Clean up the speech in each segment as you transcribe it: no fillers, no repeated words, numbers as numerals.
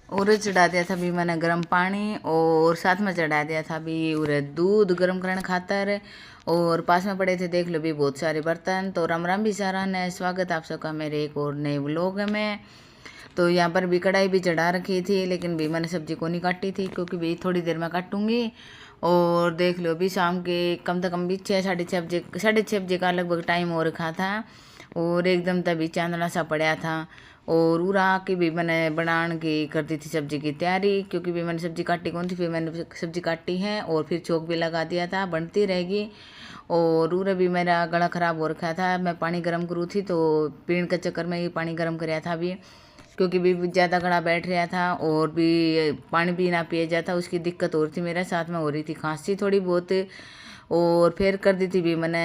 और चढ़ा दिया था भी मैंने गर्म पानी, और साथ में चढ़ा दिया था भी उरे दूध गर्म करने खातर। और पास में पड़े थे देख लो भी बहुत सारे बर्तन। तो राम राम भी सारा ने, स्वागत आप सबका मेरे एक और नए व्लॉग में। तो यहाँ पर भी कढ़ाई भी चढ़ा रखी थी, लेकिन भी मैंने सब्जी को नहीं काटी थी क्योंकि भी थोड़ी देर में काटूंगी। और देख लो भी शाम के कम से कम भी 6 साढ़े 6 बजे का लगभग टाइम हो रखा था। और एकदम तभी चांदना सा पड़ा था। और उरा के भी मैंने बनाने की कर दी थी सब्जी की तैयारी, क्योंकि भी मैंने सब्जी काटी कौन थी, फिर मैंने सब्जी काटी है और फिर चौक भी लगा दिया था, बनती रहेगी। और उरे भी मेरा गला ख़राब हो रखा था, मैं पानी गर्म करूँ थी तो पीने के चक्कर में ही पानी गर्म कराया था अभी, क्योंकि भी ज़्यादा गड़ा बैठ रहा था और भी पानी भी ना पिया जाता, उसकी दिक्कत हो रही थी, मेरे साथ में हो रही थी खांसी थोड़ी बहुत। और फिर कर दी थी भी मैंने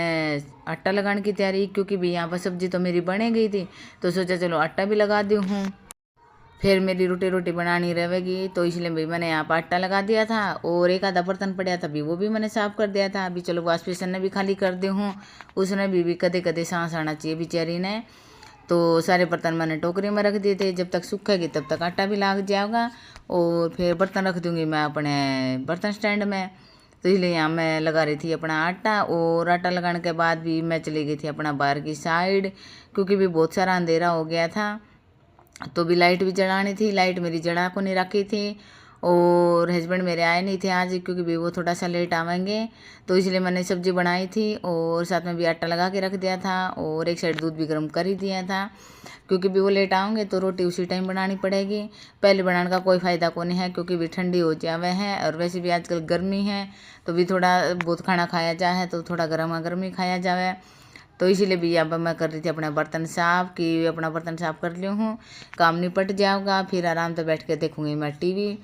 आटा लगाने की तैयारी, क्योंकि भी यहाँ पर सब्जी तो मेरी बने गई थी, तो सोचा चलो आटा भी लगा दी हूँ, फिर मेरी रोटी रोटी बनानी रहेगी, तो इसलिए भी मैंने यहाँ पर आटा लगा दिया था। और एक आधा बर्तन पड़ा था भी वो भी मैंने साफ़ कर दिया था। अभी चलो वॉश बेसिन ने भी खाली कर दी हूँ, उसने भी कदे कदे सांस आना चाहिए बेचारी ने। तो सारे बर्तन मैंने टोकरी में रख दिए थे, जब तक सूखेगी तब तक आटा भी लग जाएगा। और फिर बर्तन रख दूँगी मैं अपने बर्तन स्टैंड में। तो इसलिए यहाँ मैं लगा रही थी अपना आटा। और आटा लगाने के बाद भी मैं चली गई थी अपना बाहर की साइड, क्योंकि भी बहुत सारा अंधेरा हो गया था। तो भी लाइट भी जलानी थी, लाइट मेरी जला को नहीं रखी थी। और हस्बैंड मेरे आए नहीं थे आज, क्योंकि भी वो थोड़ा सा लेट आवेंगे, तो इसलिए मैंने सब्जी बनाई थी और साथ में भी आटा लगा के रख दिया था। और एक साइड दूध भी गर्म कर ही दिया था, क्योंकि भी वो लेट आएंगे तो रोटी उसी टाइम बनानी पड़ेगी। पहले बनाने का कोई फ़ायदा को नहीं है, क्योंकि भी ठंडी हो जावे है और वैसे भी आजकल गर्मी है, तो भी थोड़ा बहुत खाना खाया जाए तो थोड़ा गर्मा गर्म ही खाया जावे। तो इसीलिए भी अब मैं कर रही थी अपना बर्तन साफ़, कि अपना बर्तन साफ़ कर लिया हूँ, काम निपट जाएगा, फिर आराम से बैठ के देखूँगी मैं टीवी,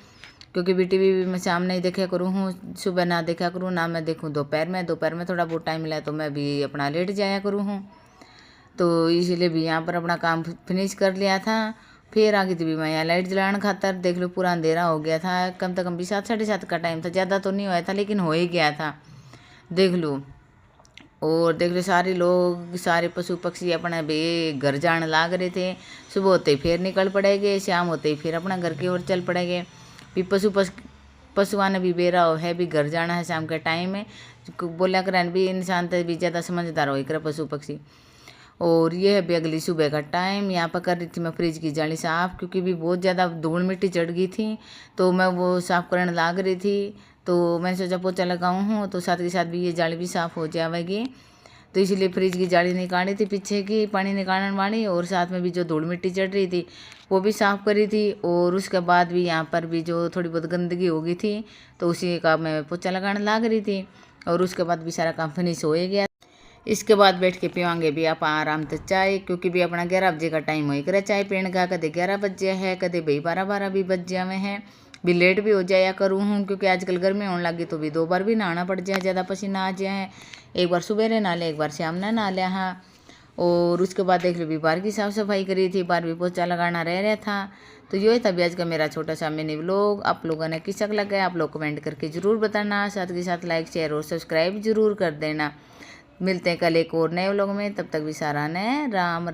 क्योंकि भी टीवी भी मैं शाम नहीं देखा करूँ हूँ, सुबह ना देखा करूँ ना, मैं देखूँ दोपहर में थोड़ा बहुत टाइम मिला तो मैं भी अपना लेट जाया करूँ हूँ। तो इसीलिए भी यहाँ पर अपना काम फिनिश कर लिया था। फिर आ गई थी भी मैं यहाँ लाइट जलाने खातर। देख लो पूरा अंधेरा हो गया था, कम से कम भी 7 साढ़े 7 का टाइम था, ज़्यादा तो नहीं हुआ था लेकिन हो ही गया था, देख लो। और देख लो सारे लोग, सारे पशु पक्षी अपना बे घर जाने लाग रहे थे। सुबह होते ही फिर निकल पड़ेंगे, शाम होते ही फिर अपना घर की ओर चल पड़ेंगे। भी पशुओं ने भी बेरा हो है भी घर जाना है शाम के टाइम में, बोला करें भी इंसान तो भी ज़्यादा समझदार हो कर पशु पक्षी। और ये है भी अगली सुबह का टाइम। यहाँ पर कर रही थी मैं फ्रिज की जाली साफ़, क्योंकि भी बहुत ज़्यादा धूल मिट्टी चढ़ गई थी, तो मैं वो साफ़ करने लाग रही थी। तो मैंने सोचा पोछा लगाऊँ हूँ तो साथ के साथ भी ये जाली भी साफ़ हो जाएगी। तो इसलिए फ्रिज की जाली निकाली थी पीछे की, पानी निकालने वाली, और साथ में भी जो धूल मिट्टी चढ़ रही थी वो भी साफ़ करी थी। और उसके बाद भी यहाँ पर भी जो थोड़ी बहुत गंदगी हो गई थी, तो उसी का मैं पोछा लगाने लाग रही थी। और उसके बाद भी सारा काम फिनिश हो ही गया। इसके बाद बैठ के पीवांगे भी आप आराम से चाय, क्योंकि भी अपना 11 बजे का टाइम हो करे चाय पीने का, कदे 11 बजे है, कदे भाई 12 भी बज जावे हैं, भी लेट भी हो जाया करूँ हूँ, क्योंकि आजकल गर्मी होने लगी तो भी 2 बार भी नहाना पड़ जाए, ज़्यादा पसीना आ जाए। एक बार सुबह नहा लिया, एक बार शाम ने नहा लिया। हाँ, और उसके बाद देख लो भी बाहर की साफ़ सफाई करी थी, बाहर भी पोछा लगाना रह रहा था। तो ये था भी आज का मेरा छोटा सा मिनी व्लॉग। आप लोगों ने किस लगा है आप लोग कमेंट करके ज़रूर बताना, साथ के साथ लाइक शेयर और सब्सक्राइब जरूर कर देना। मिलते हैं कल एक और नए व्लॉग में, तब तक भी सारा ने राम।